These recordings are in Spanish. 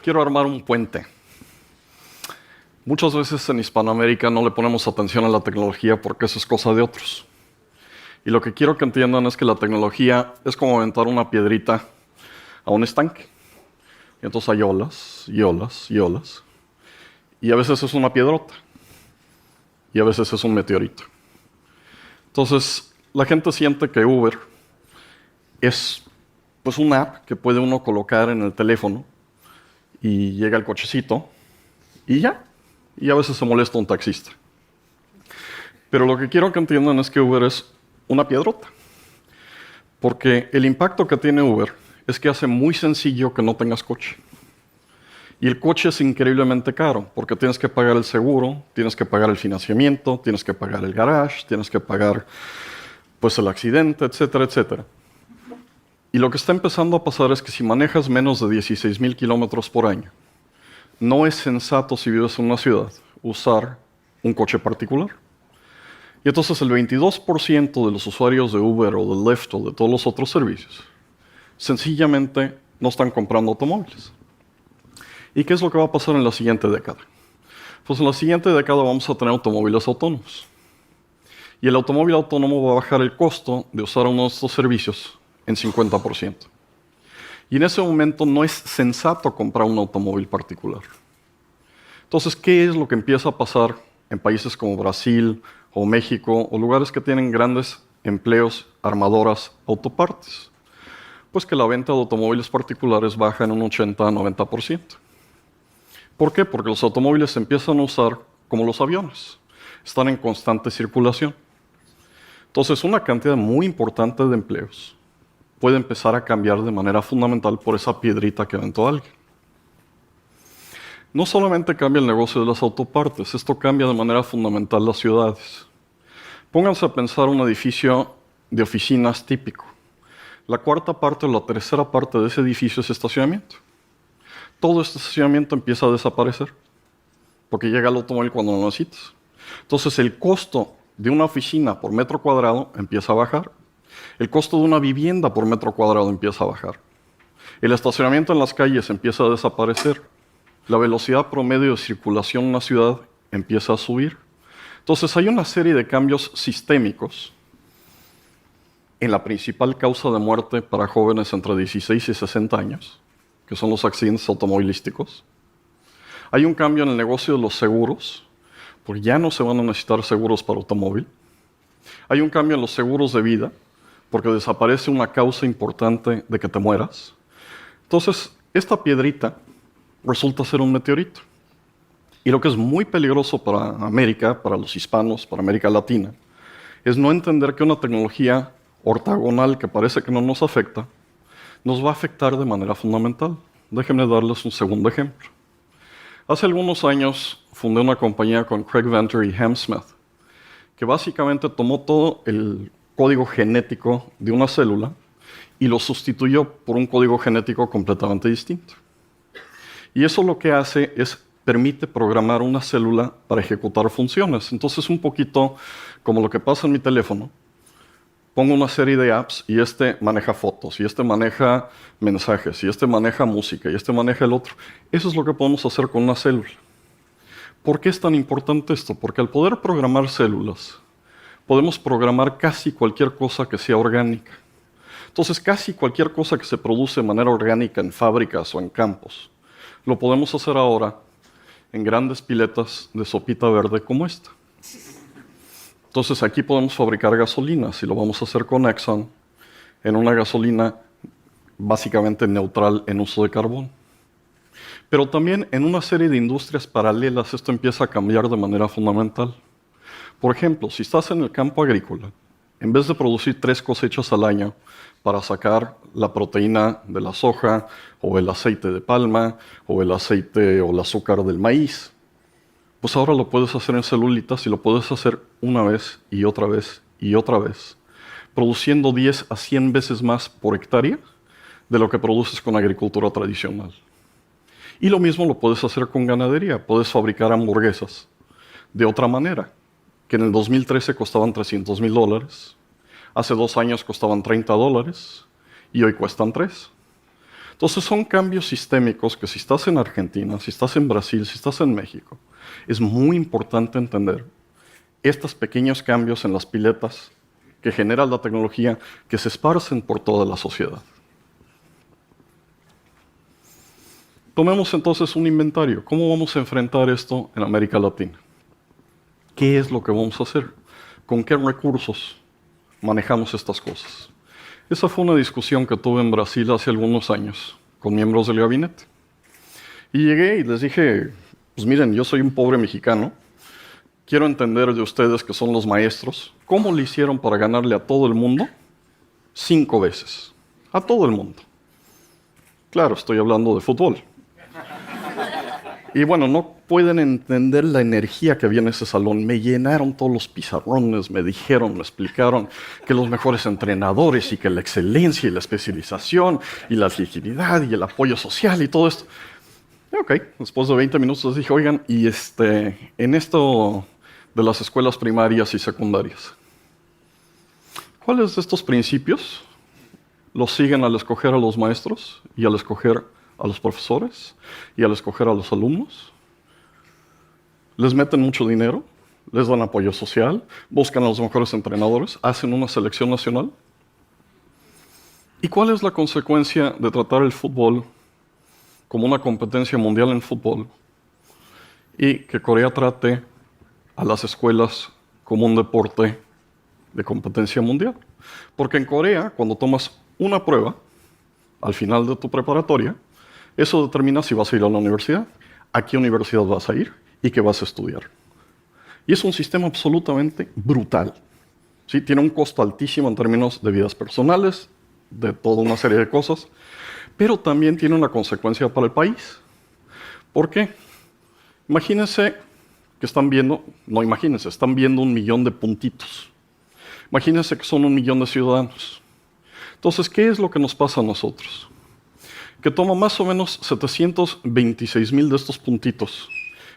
Quiero armar un puente. Muchas veces en Hispanoamérica no le ponemos atención a la tecnología porque eso es cosa de otros. Y lo que quiero que entiendan es que la tecnología es como aventar una piedrita a un estanque. Y entonces hay olas y olas y olas. Y a veces es una piedrota. Y a veces es un meteorito. Entonces, la gente siente que Uber es pues una app que puede uno colocar en el teléfono y llega el cochecito y ya. Y a veces se molesta un taxista. Pero lo que quiero que entiendan es que Uber es una piedrota. Porque el impacto que tiene Uber es que hace muy sencillo que no tengas coche. Y el coche es increíblemente caro, porque tienes que pagar el seguro, tienes que pagar el financiamiento, tienes que pagar el garage, tienes que pagar pues, el accidente, etcétera, etcétera. Y lo que está empezando a pasar es que si manejas menos de 16,000 kilómetros por año, no es sensato, si vives en una ciudad, usar un coche particular. Y entonces el 22% de los usuarios de Uber o de Lyft o de todos los otros servicios sencillamente no están comprando automóviles. ¿Y qué es lo que va a pasar en la siguiente década? Pues en la siguiente década vamos a tener automóviles autónomos. Y el automóvil autónomo va a bajar el costo de usar uno de estos servicios en 50%. Y en ese momento no es sensato comprar un automóvil particular. Entonces, ¿qué es lo que empieza a pasar en países como Brasil o México o lugares que tienen grandes empleos, armadoras, autopartes? Pues que la venta de automóviles particulares baja en un 80-90%. ¿Por qué? Porque los automóviles se empiezan a usar como los aviones. Están en constante circulación. Entonces, una cantidad muy importante de empleos puede empezar a cambiar de manera fundamental por esa piedrita que aventó alguien. No solamente cambia el negocio de las autopartes, esto cambia de manera fundamental las ciudades. Pónganse a pensar un edificio de oficinas típico. La cuarta parte o la tercera parte de ese edificio es estacionamiento. Todo este estacionamiento empieza a desaparecer, porque llega el automóvil cuando lo necesitas. Entonces el costo de una oficina por metro cuadrado empieza a bajar. El costo de una vivienda por metro cuadrado empieza a bajar. El estacionamiento en las calles empieza a desaparecer. La velocidad promedio de circulación en una ciudad empieza a subir. Entonces hay una serie de cambios sistémicos en la principal causa de muerte para jóvenes entre 16 y 60 años, que son los accidentes automovilísticos. Hay un cambio en el negocio de los seguros, porque ya no se van a necesitar seguros para automóvil. Hay un cambio en los seguros de vida, porque desaparece una causa importante de que te mueras. Entonces, esta piedrita resulta ser un meteorito. Y lo que es muy peligroso para América, para los hispanos, para América Latina, es no entender que una tecnología ortogonal que parece que no nos afecta, nos va a afectar de manera fundamental. Déjenme darles un segundo ejemplo. Hace algunos años fundé una compañía con Craig Venter y Ham Smith, que básicamente tomó todo el código genético de una célula y lo sustituyó por un código genético completamente distinto. Y eso lo que hace es permite programar una célula para ejecutar funciones. Entonces, un poquito como lo que pasa en mi teléfono. Pongo una serie de apps y este maneja fotos, y este maneja mensajes, y este maneja música, y este maneja el otro. Eso es lo que podemos hacer con una célula. ¿Por qué es tan importante esto? Porque al poder programar células, podemos programar casi cualquier cosa que sea orgánica. Entonces, casi cualquier cosa que se produce de manera orgánica en fábricas o en campos, lo podemos hacer ahora en grandes piletas de sopita verde como esta. Entonces aquí podemos fabricar gasolinas y lo vamos a hacer con Exxon en una gasolina básicamente neutral en uso de carbón. Pero también en una serie de industrias paralelas esto empieza a cambiar de manera fundamental. Por ejemplo, si estás en el campo agrícola, en vez de producir 3 cosechas al año para sacar la proteína de la soja o el aceite de palma o el aceite o el azúcar del maíz, pues ahora lo puedes hacer en celulitas y lo puedes hacer una vez y otra vez y otra vez, produciendo 10 a 100 veces más por hectárea de lo que produces con agricultura tradicional. Y lo mismo lo puedes hacer con ganadería. Puedes fabricar hamburguesas de otra manera, que en el 2013 costaban $300,000, hace 2 años costaban $30 y hoy cuestan 3. Entonces son cambios sistémicos que si estás en Argentina, si estás en Brasil, si estás en México, es muy importante entender estos pequeños cambios en las piletas que genera la tecnología que se esparcen por toda la sociedad. Tomemos entonces un inventario. ¿Cómo vamos a enfrentar esto en América Latina? ¿Qué es lo que vamos a hacer? ¿Con qué recursos manejamos estas cosas? Esa fue una discusión que tuve en Brasil hace algunos años con miembros del gabinete. Y llegué y les dije, pues miren, yo soy un pobre mexicano, quiero entender de ustedes que son los maestros, ¿cómo le hicieron para ganarle a todo el mundo 5 veces? A todo el mundo. Claro, estoy hablando de fútbol. Y bueno, no pueden entender la energía que había en ese salón. Me llenaron todos los pizarrones, me dijeron, me explicaron que los mejores entrenadores y que la excelencia y la especialización y la legitimidad y el apoyo social y todo esto. Y ok, después de 20 minutos les dije, oigan, y en esto de las escuelas primarias y secundarias, ¿cuáles de estos principios los siguen al escoger a los maestros y al escoger a los profesores y al escoger a los alumnos? Les meten mucho dinero, les dan apoyo social, buscan a los mejores entrenadores, hacen una selección nacional. ¿Y cuál es la consecuencia de tratar el fútbol como una competencia mundial en fútbol y que Corea trate a las escuelas como un deporte de competencia mundial? Porque en Corea, cuando tomas una prueba al final de tu preparatoria, eso determina si vas a ir a la universidad, a qué universidad vas a ir y qué vas a estudiar. Y es un sistema absolutamente brutal. ¿Sí? Tiene un costo altísimo en términos de vidas personales, de toda una serie de cosas, pero también tiene una consecuencia para el país. ¿Por qué? Imagínense que están viendo 1 millón de puntitos. Imagínense que son 1 millón de ciudadanos. Entonces, ¿qué es lo que nos pasa a nosotros? Que toma más o menos 726,000 de estos puntitos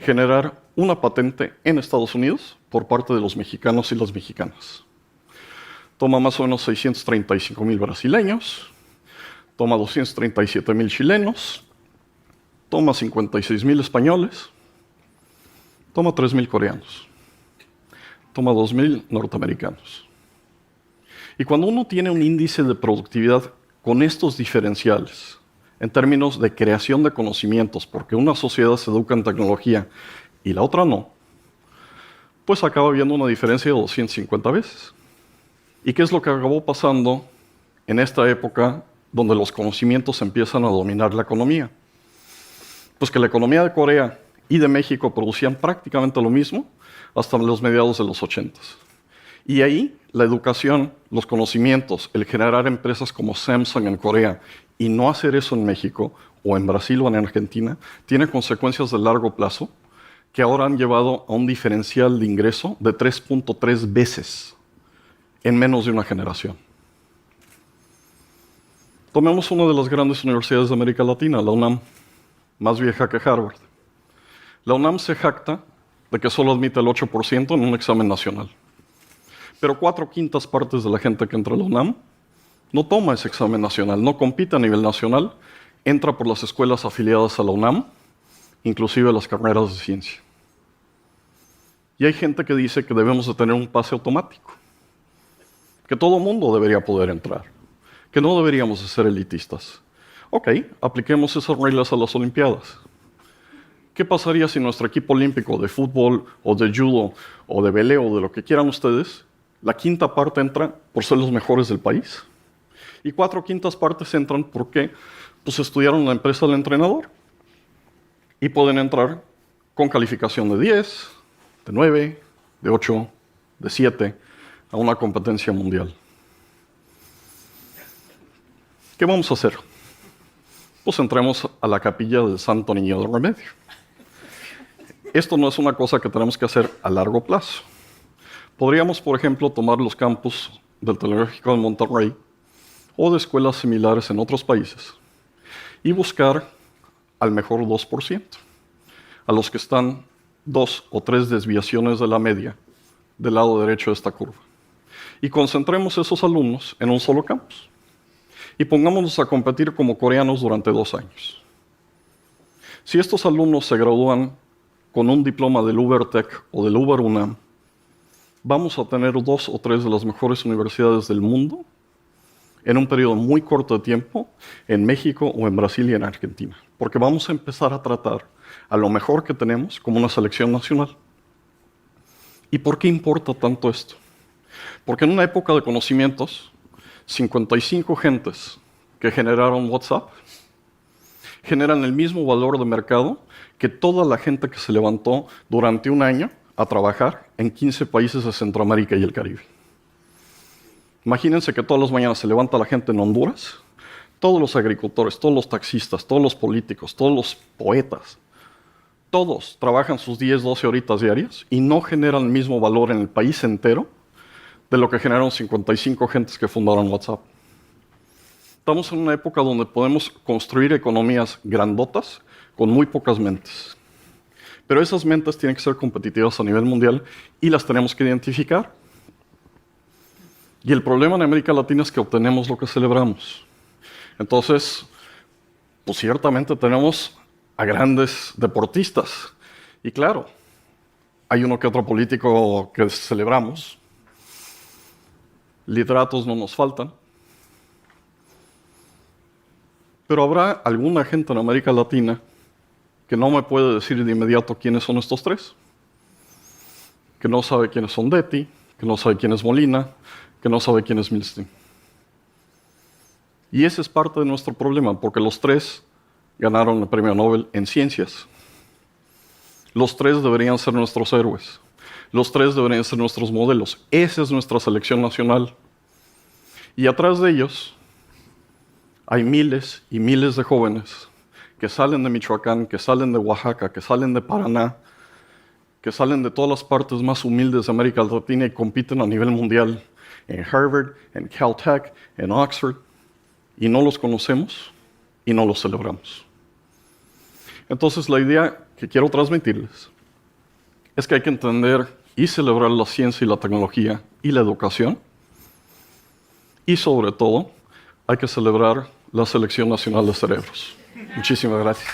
generar una patente en Estados Unidos por parte de los mexicanos y las mexicanas. Toma más o menos 635,000 brasileños, toma 237,000 chilenos, toma 56,000 españoles, toma 3,000 coreanos, toma 2,000 norteamericanos. Y cuando uno tiene un índice de productividad con estos diferenciales, en términos de creación de conocimientos, porque una sociedad se educa en tecnología y la otra no, pues acaba habiendo una diferencia de 250 veces. ¿Y qué es lo que acabó pasando en esta época donde los conocimientos empiezan a dominar la economía? Pues que la economía de Corea y de México producían prácticamente lo mismo hasta los mediados de los 80. Y ahí la educación, los conocimientos, el generar empresas como Samsung en Corea y no hacer eso en México o en Brasil o en Argentina, tiene consecuencias de largo plazo que ahora han llevado a un diferencial de ingreso de 3.3 veces en menos de una generación. Tomemos una de las grandes universidades de América Latina, la UNAM, más vieja que Harvard. La UNAM se jacta de que solo admite el 8% en un examen nacional. Pero 4/5 partes de la gente que entra a la UNAM no toma ese examen nacional, no compite a nivel nacional, entra por las escuelas afiliadas a la UNAM, inclusive las carreras de ciencia. Y hay gente que dice que debemos de tener un pase automático, que todo mundo debería poder entrar, que no deberíamos de ser elitistas. Ok, apliquemos esas reglas a las Olimpiadas. ¿Qué pasaría si nuestro equipo olímpico de fútbol o de judo o de veleo o de lo que quieran ustedes, la 1/5 parte entra por ser los mejores del país? Y 4/5 partes entran porque pues, estudiaron la empresa del entrenador. Y pueden entrar con calificación de 10, de 9, de 8, de 7 a una competencia mundial. ¿Qué vamos a hacer? Pues entremos a la capilla del Santo Niño de Remedio. Esto no es una cosa que tenemos que hacer a largo plazo. Podríamos, por ejemplo, tomar los campus del Tecnológico de Monterrey o de escuelas similares en otros países y buscar al mejor 2%, a los que están 2 o 3 desviaciones de la media del lado derecho de esta curva. Y concentremos esos alumnos en un solo campus. y pongámonos a competir como coreanos durante 2 años. Si estos alumnos se gradúan con un diploma del UberTech o del Uber UNAM, vamos a tener 2 o 3 de las mejores universidades del mundo en un periodo muy corto de tiempo en México o en Brasil y en Argentina, porque vamos a empezar a tratar a lo mejor que tenemos como una selección nacional. ¿Y por qué importa tanto esto? Porque en una época de conocimientos, 55 gentes que generaron WhatsApp generan el mismo valor de mercado que toda la gente que se levantó durante un año a trabajar en 15 países de Centroamérica y el Caribe. Imagínense que todas las mañanas se levanta la gente en Honduras, todos los agricultores, todos los taxistas, todos los políticos, todos los poetas, todos trabajan sus 10, 12 horitas diarias y no generan el mismo valor en el país entero de lo que generaron 55 gentes que fundaron WhatsApp. Estamos en una época donde podemos construir economías grandotas con muy pocas mentes. Pero esas mentes tienen que ser competitivas a nivel mundial y las tenemos que identificar. Y el problema en América Latina es que obtenemos lo que celebramos. Entonces, pues ciertamente tenemos a grandes deportistas. Y claro, hay uno que otro político que celebramos. Literatos no nos faltan. Pero habrá alguna gente en América Latina que no me puede decir de inmediato quiénes son estos 3. Que no sabe quiénes son Detti, que no sabe quién es Molina, que no sabe quién es Milstein. Y ese es parte de nuestro problema, porque los 3 ganaron el premio Nobel en ciencias. Los 3 deberían ser nuestros héroes. Los 3 deberían ser nuestros modelos. Esa es nuestra selección nacional. Y atrás de ellos hay miles y miles de jóvenes que salen de Michoacán, que salen de Oaxaca, que salen de Paraná, que salen de todas las partes más humildes de América Latina y compiten a nivel mundial en Harvard, en Caltech, en Oxford, y no los conocemos y no los celebramos. Entonces la idea que quiero transmitirles es que hay que entender y celebrar la ciencia y la tecnología y la educación, y sobre todo hay que celebrar la Selección Nacional de Cerebros. Muchísimas gracias.